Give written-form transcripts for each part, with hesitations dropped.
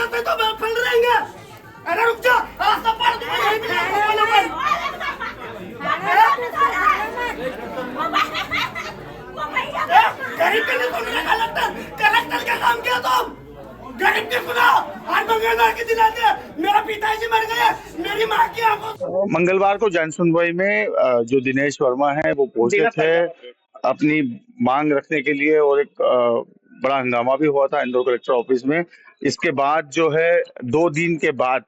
करते तो फल रहेंगे। अरे रुक जा, रास्ता पार दो, यहीं पे गरीब के लिए तो मेरा कलेक्टर का काम किया तुम। गरीब के खुदा आज मंगलवार के दिन आते हैं, मेरा पिताजी मर गए, मेरी माँ की आंखों। मंगलवार को जन सुनवाई में जो दिनेश वर्मा है वो पहुंचे थे अपनी मांग रखने के लिए, और एक बड़ा हंगामा भी हुआ था इंदौर कलेक्टर ऑफिस में। इसके बाद जो है 2 दिन के बाद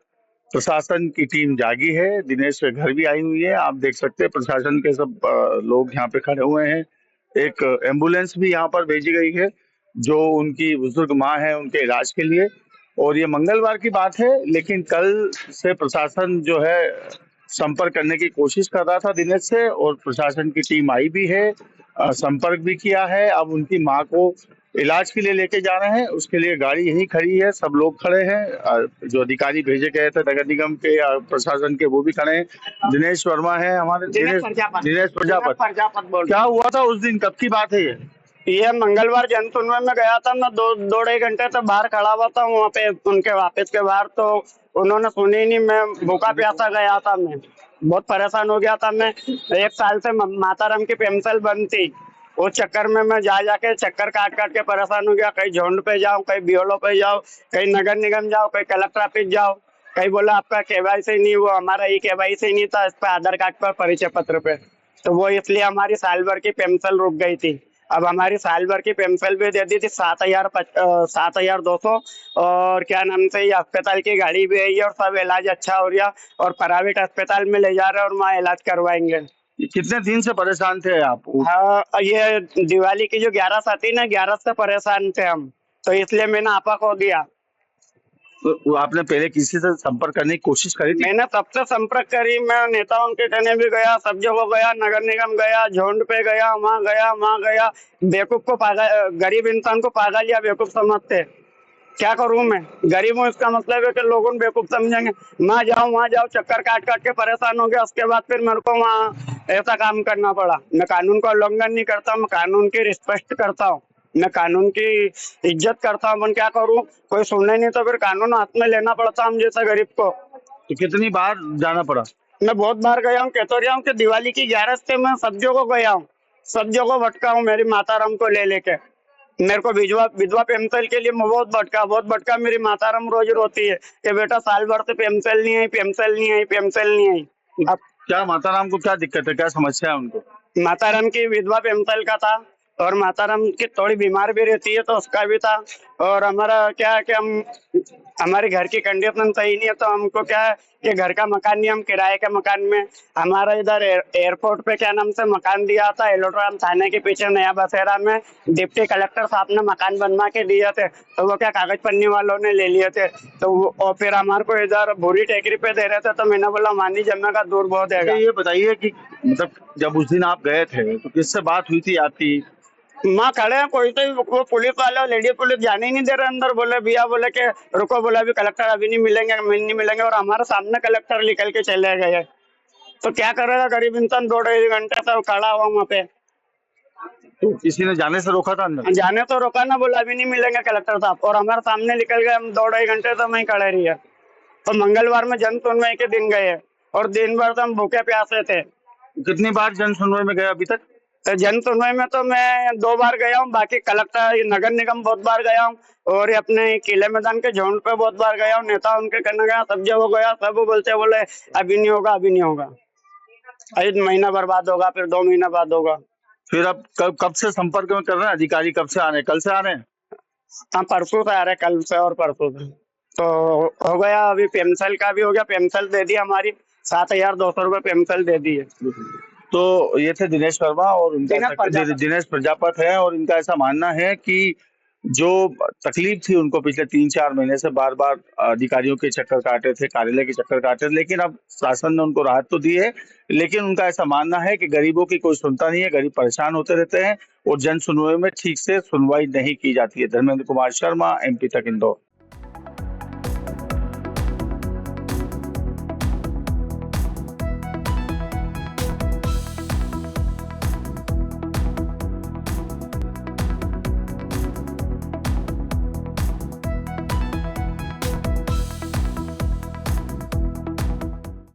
प्रशासन की टीम जागी है, दिनेश के घर भी आई हुई है। आप देख सकते हैं प्रशासन के सब लोग यहाँ पे खड़े हुए हैं। एक एम्बुलेंस भी यहाँ पर भेजी गई है जो उनकी बुजुर्ग माँ है उनके इलाज के लिए। और ये मंगलवार की बात है, लेकिन कल से प्रशासन जो है संपर्क करने की कोशिश कर रहा था दिनेश से, और प्रशासन की टीम आई भी है, संपर्क भी किया है। अब उनकी माँ को इलाज के लिए लेके जा रहे हैं, उसके लिए गाड़ी यहीं खड़ी है, सब लोग खड़े हैं। जो अधिकारी भेजे गए थे नगर निगम के या प्रशासन के वो भी खड़े हैं। दिनेश वर्मा है हमारे, दिनेश प्रजापत। क्या हुआ था उस दिन, कब की बात है ये मंगलवार जन सुनवाई में गया था। मैं दो ढाई घंटे तक बाहर खड़ा हुआ था वहाँ पे उनके ऑफिस के बाहर, तो उन्होंने सुनी नहीं। मैं भूखा प्यासा गया था, मैं बहुत परेशान हो गया था। मैं 1 साल से माताराम की पेंसिल बंद थी, वो चक्कर में मैं जाके चक्कर काट के परेशान हो गया। कहीं झोंड पे जाओ, कहीं बीओलो पे जाओ, कहीं नगर निगम जाओ, कहीं कलेक्टर ऑफिस जाओ, कहीं बोला आपका केवाईसी नहीं, वो हमारा ही केवाईसी नहीं था इस पे आधार कार्ड पर परिचय पत्र पे, तो वो इसलिए हमारी साल भर की पेंसिल रुक गई थी। अब हमारी साल भर की पेंसिल भी दे दी थी 7,200, और क्या नाम से ये अस्पताल की गाड़ी भी आई है और सब इलाज अच्छा हो रहा, और प्राइवेट अस्पताल में ले जा रहे हैं और वहाँ इलाज करवाएंगे। कितने दिन से परेशान थे आप? हाँ, ये दिवाली की जो 11 आती ना, 11 से परेशान थे हम, तो इसलिए मैंने आपा को दिया। तो आपने पहले किसी से संपर्क करने की कोशिश करी थी? मैंने सबसे संपर्क करी, मैं नेताओं के कहने भी गया, सब जगह गया, नगर निगम गया, झोंड पे गया, वहाँ गया। बेवकूफ को पागल, गरीब इंसान को पागल या बेवकूफ समझते। क्या करूं मैं, गरीब हूँ, इसका मतलब है कि लोगों को बेवकूफ समझेंगे। वहाँ जाओ, चक्कर काट के परेशान हो गया। उसके बाद फिर मेरे को वहाँ ऐसा काम करना पड़ा। मैं कानून का उल्लंघन नहीं करता, मैं कानून की रिस्पेक्ट करता हूँ, मैं कानून की इज्जत करता हूँ। मैं क्या करूँ, कोई सुनने नहीं तो फिर कानून हाथ में लेना पड़ता हम जैसा गरीब को। तो कितनी बार जाना पड़ा? मैं बहुत बार गया हूँ। कहता रहा हूँ कि दिवाली की 11 से मैं सब जगह गया हूँ, सब जगह भटका हूँ मेरी माताराम को लेके। मेरे को विधवा पेंसिल के लिए मैं बहुत भटका। मेरी माताराम रोज रोती है कि बेटा साल भर से पेंसिल नहीं आई। अब क्या माताराम को क्या दिक्कत है, क्या समस्या है उनको? माताराम की विधवा पेंसिल का था, और माताराम की थोड़ी बीमार भी रहती है तो उसका भी था। और हमारा क्या है कि हमारे घर की कंडीशन सही नहीं है, तो हमको क्या है कि घर का मकान नहीं, हम किराए के मकान में। हमारा इधर एयरपोर्ट पे क्या नाम से मकान दिया था, एलोड्राम थाने के पीछे नया बसेरा में, डिप्टी कलेक्टर साहब ने मकान बनवा के दिए थे, तो वो क्या कागज पन्नी वालों ने ले लिए थे। तो और फिर हमारे को इधर भूरी टेकरी पे दे रहे थे, तो मैंने बोला मानी जमने का दूर बहुत है। ये बताइए कि मतलब जब उस दिन आप गए थे तो किससे बात हुई थी आपकी? माँ खड़े हैं, कोई तो वो पुलिस वाले, लेडी पुलिस जाने ही नहीं दे रहे अंदर। बोले भैया, बोले के रुको, बोला अभी कलेक्टर अभी नहीं मिलेंगे, और हमारे सामने कलेक्टर निकल के चले गए। तो क्या करेगा गरीब इंसान, 2 ढाई घंटे से खड़ा हुआ वहाँ पे। तो किसी ने जाने से रोका था अंदर? जाने तो रोका ना, बोला अभी नहीं मिलेंगे कलेक्टर साहब, और हमारे सामने निकल गए। हम 2 ढाई घंटे से वहीं खड़े रही है। तो मंगलवार में जन सुनवाई के दिन गए, और दिन भर तो हम भूखे प्यासे थे। कितनी बार जन सुनवाई में गए अभी तक? तो जन सुनवाई में तो मैं 2 बार गया हूँ, बाकी कलेक्टर नगर निगम बहुत बार गया हूँ, और अपने किले मैदान के झोंड पे बहुत बार गया हूँ। नेता उनके करने गया, सब जगह गया, सब बोले अभी नहीं होगा, अभी महीना बर्बाद होगा, फिर 2 महीना बाद होगा। फिर अब कब से संपर्क में कर रहे हैं अधिकारी? कब से आ रहे हैं? कल से आ रहे हैं? हाँ, परसों से आ रहे, कल से और परसों से। तो हो गया, अभी पेंसिल का भी हो गया, पेंसिल दे दी हमारी, 7,200 रुपये पेंसिल दे दी है। तो ये थे दिनेश वर्मा, और उनका दिनेश प्रजापत है, और इनका ऐसा मानना है कि जो तकलीफ थी उनको पिछले 3-4 महीने से बार बार अधिकारियों के चक्कर काटे थे, कार्यालय के चक्कर काटे थे, लेकिन अब शासन ने उनको राहत तो दी है, लेकिन उनका ऐसा मानना है कि गरीबों की कोई सुनता नहीं है, गरीब परेशान होते रहते हैं, और जन सुनवाई में ठीक से सुनवाई नहीं की जाती है। धर्मेंद्र कुमार शर्मा, MP तक इंदौर।